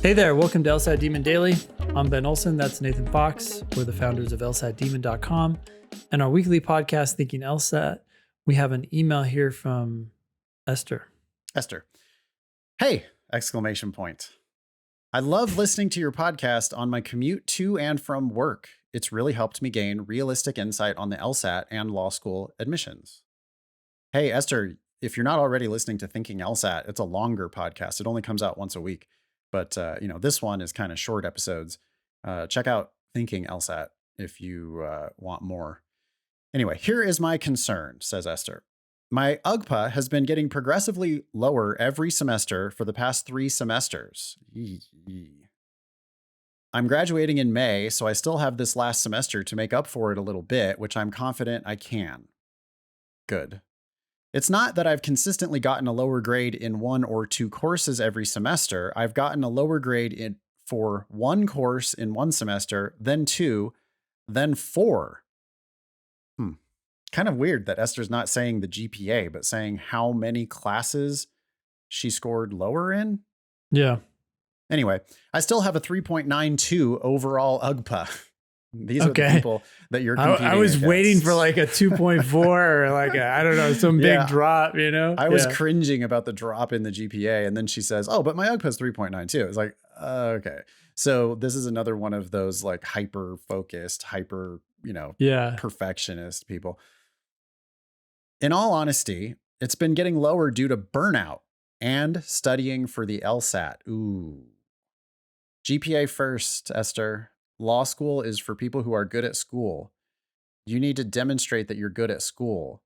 Hey there, welcome to LSAT Demon Daily. I'm Ben Olson, that's Nathan Fox. We're the founders of LSATdemon.com and our weekly podcast, Thinking LSAT. We have an email here from Esther. Esther. Hey! Exclamation point. I love listening to your podcast on my commute to and from work. It's really helped me gain realistic insight on the LSAT and law school admissions. Hey, Esther, if you're not already listening to Thinking LSAT, it's a longer podcast. It only comes out once a week. But, this one is kind of short episodes. Check out Thinking LSAT if you want more. Anyway, here is my concern, says Esther. My UGPA has been getting progressively lower every semester for the past 3 semesters. I'm graduating in May, so I still have this last semester to make up for it a little bit, which I'm confident I can. Good. It's not that I've consistently gotten a lower grade in 1 or 2 courses every semester. I've gotten a lower grade for 1 course in 1 semester, then 2, then 4. Kind of weird that Esther's not saying the GPA, but saying how many classes she scored lower in. Yeah. Anyway, I still have a 3.92 overall UGPA. These are the people that you're competing I was against. waiting for like a 2.4 or like I don't know, some big drop, you know? I was cringing about the drop in the GPA. And then she says, oh, but my UGPA is 3.92. It's like, okay. So this is another one of those like hyper-focused, perfectionist people. In all honesty, it's been getting lower due to burnout and studying for the LSAT. Ooh. GPA first, Esther. Law school is for people who are good at school. You need to demonstrate that you're good at school.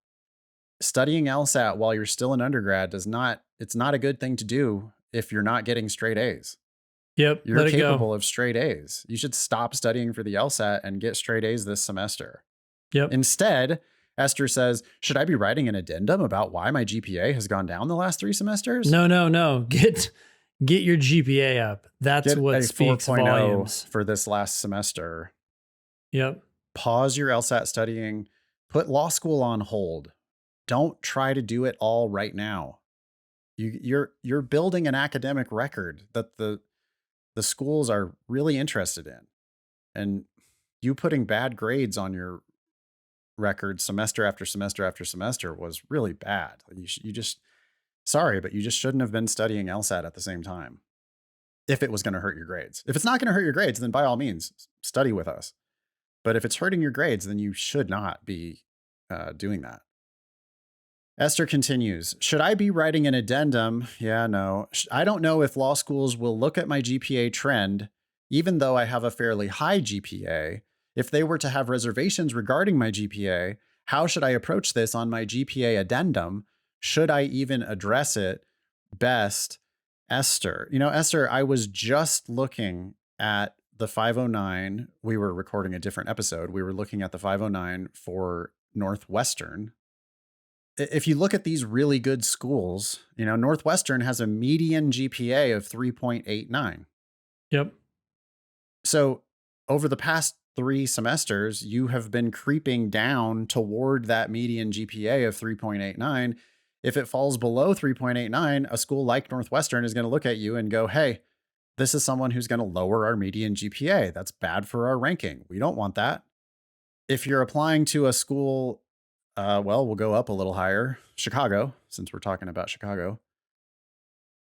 Studying LSAT while you're still an undergrad it's not a good thing to do if you're not getting straight A's. Yep. You're capable of straight A's. You should stop studying for the LSAT and get straight A's this semester. Yep. Instead, Esther says, should I be writing an addendum about why my GPA has gone down the last 3 semesters? No. Get your GPA up. That's what speaks volumes for this last semester. Yep. Pause your LSAT studying. Put law school on hold. Don't try to do it all right now. You're building an academic record that the schools are really interested in. And you putting bad grades on your record semester after semester after semester was really bad. You just shouldn't have been studying LSAT at the same time if it was going to hurt your grades. If it's not going to hurt your grades, then by all means, study with us. But if it's hurting your grades, then you should not be doing that. Esther continues, should I be writing an addendum? Yeah, no. I don't know if law schools will look at my GPA trend, even though I have a fairly high GPA. If they were to have reservations regarding my GPA, how should I approach this on my GPA addendum? Should I even address it? Best, Esther. Esther, I was just looking at the 509. We were recording a different episode. We were looking at the 509 for Northwestern. If you look at these really good schools, Northwestern has a median GPA of 3.89. Yep. So over the past 3 semesters, you have been creeping down toward that median GPA of 3.89. If it falls below 3.89, a school like Northwestern is going to look at you and go, hey, this is someone who's going to lower our median GPA. That's bad for our ranking. We don't want that. If you're applying to a school, we'll go up a little higher. Chicago, since we're talking about Chicago.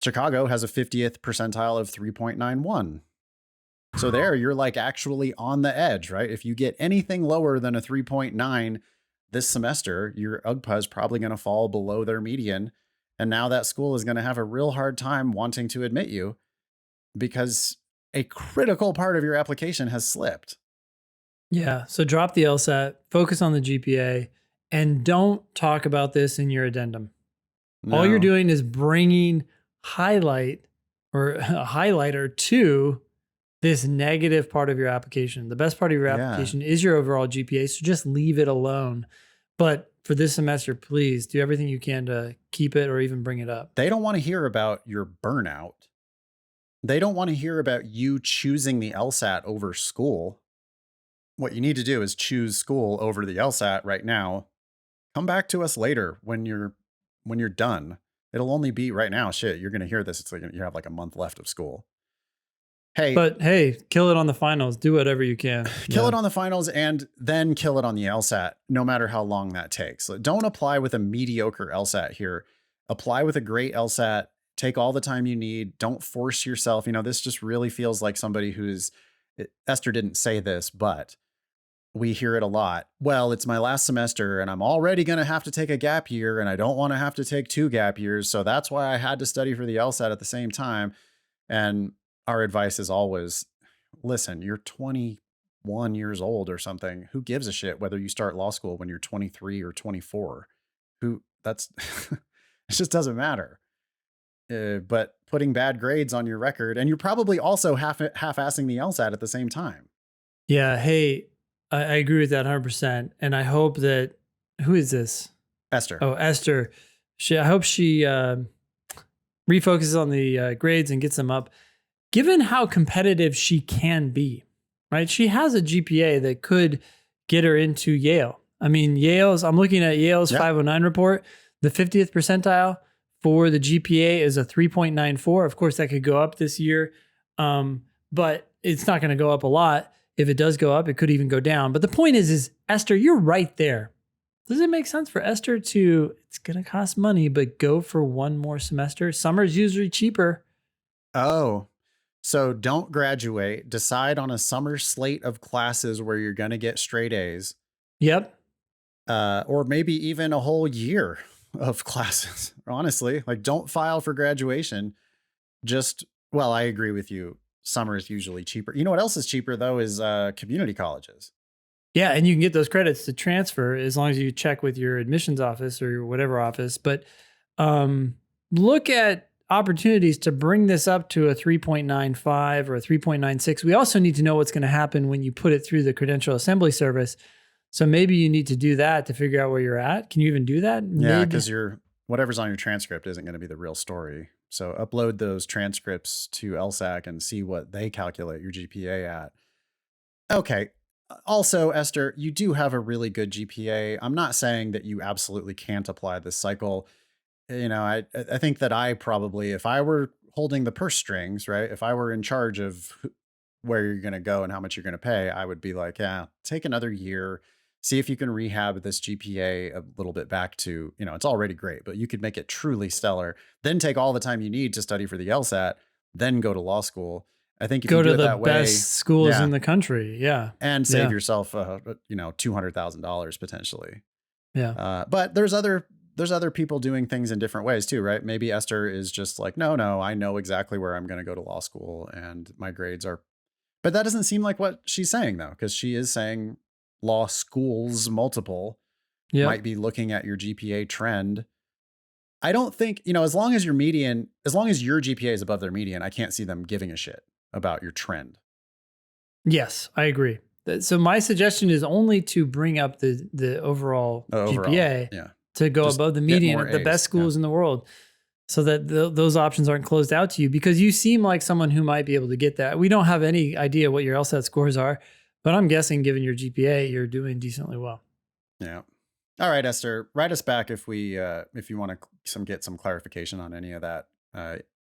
Chicago has a 50th percentile of 3.91. So there, you're like actually on the edge, right? If you get anything lower than a 3.9 this semester, your UGPA is probably going to fall below their median. And now that school is going to have a real hard time wanting to admit you because a critical part of your application has slipped. Yeah. So drop the LSAT, focus on the GPA, and don't talk about this in your addendum. No. All you're doing is bringing highlight or a highlighter to this negative part of your application. The best part of your application is your overall GPA, so just leave it alone. But for this semester, please do everything you can to keep it or even bring it up. They don't want to hear about your burnout. They don't want to hear about you choosing the LSAT over school. What you need to do is choose school over the LSAT right now. Come back to us later when you're done. It'll only be right now. Shit, you're going to hear this. It's like you have like a month left of school. Hey, But hey, kill it on the finals. Do whatever you can. kill it on the finals and then kill it on the LSAT, no matter how long that takes. Don't apply with a mediocre LSAT here. Apply with a great LSAT. Take all the time you need. Don't force yourself. This just really feels like somebody Esther didn't say this, but we hear it a lot. Well, it's my last semester and I'm already going to have to take a gap year and I don't want to have to take 2 gap years. So that's why I had to study for the LSAT at the same time. And our advice is always, listen, you're 21 years old or something. Who gives a shit whether you start law school when you're 23 or 24? It just doesn't matter. But putting bad grades on your record, and you're probably also half-assing the LSAT at the same time. Yeah. Hey, I agree with that 100%. And I hope that, who is this? Esther. Oh, Esther. I hope she refocuses on the grades and gets them up. Given how competitive she can be, right? She has a GPA that could get her into Yale. I mean, I'm looking at Yale's 509 report. The 50th percentile for the GPA is a 3.94. Of course, that could go up this year, but it's not going to go up a lot. If it does go up, it could even go down. But the point is Esther, you're right there. Does it make sense for Esther it's going to cost money, but go for one more semester? Summer's usually cheaper. Oh, so don't graduate. Decide on a summer slate of classes where you're going to get straight A's. Yep. Or maybe even a whole year of classes, honestly. Like, don't file for graduation. I agree with you. Summer is usually cheaper. You know what else is cheaper, though, is community colleges. Yeah, and you can get those credits to transfer as long as you check with your admissions office or whatever office. But look at opportunities to bring this up to a 3.95 or a 3.96. We also need to know what's going to happen when you put it through the credential assembly service. So maybe you need to do that to figure out where you're at. Can you even do that? Yeah, because whatever's on your transcript isn't going to be the real story. So upload those transcripts to LSAC and see what they calculate your GPA at. Okay. Also, Esther, you do have a really good GPA. I'm not saying that you absolutely can't apply this cycle. I think that I probably, if I were holding the purse strings, right? If I were in charge of where you're going to go and how much you're going to pay, I would be like, yeah, take another year. See if you can rehab this GPA a little bit back to, it's already great, but you could make it truly stellar. Then take all the time you need to study for the LSAT, then go to law school. I think if you do it that way, go to the best schools in the country. Yeah. And save yourself, $200,000 potentially. Yeah. But there's other people doing things in different ways too, right? Maybe Esther is just like, no, I know exactly where I'm going to go to law school and my grades are, but that doesn't seem like what she's saying though. Cause she is saying law schools, multiple might be looking at your GPA trend. I don't think, as long as your GPA is above their median, I can't see them giving a shit about your trend. Yes, I agree. So my suggestion is only to bring up the overall GPA to go above the median of the best schools in the world, so that those options aren't closed out to you, because you seem like someone who might be able to get that. We don't have any idea what your LSAT scores are, but I'm guessing given your GPA, you're doing decently well. Yeah. All right, Esther, write us back if you want to get some clarification on any of that.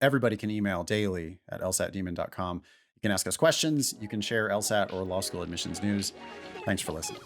Everybody can email daily@lsatdemon.com. You can ask us questions. You can share LSAT or law school admissions news. Thanks for listening.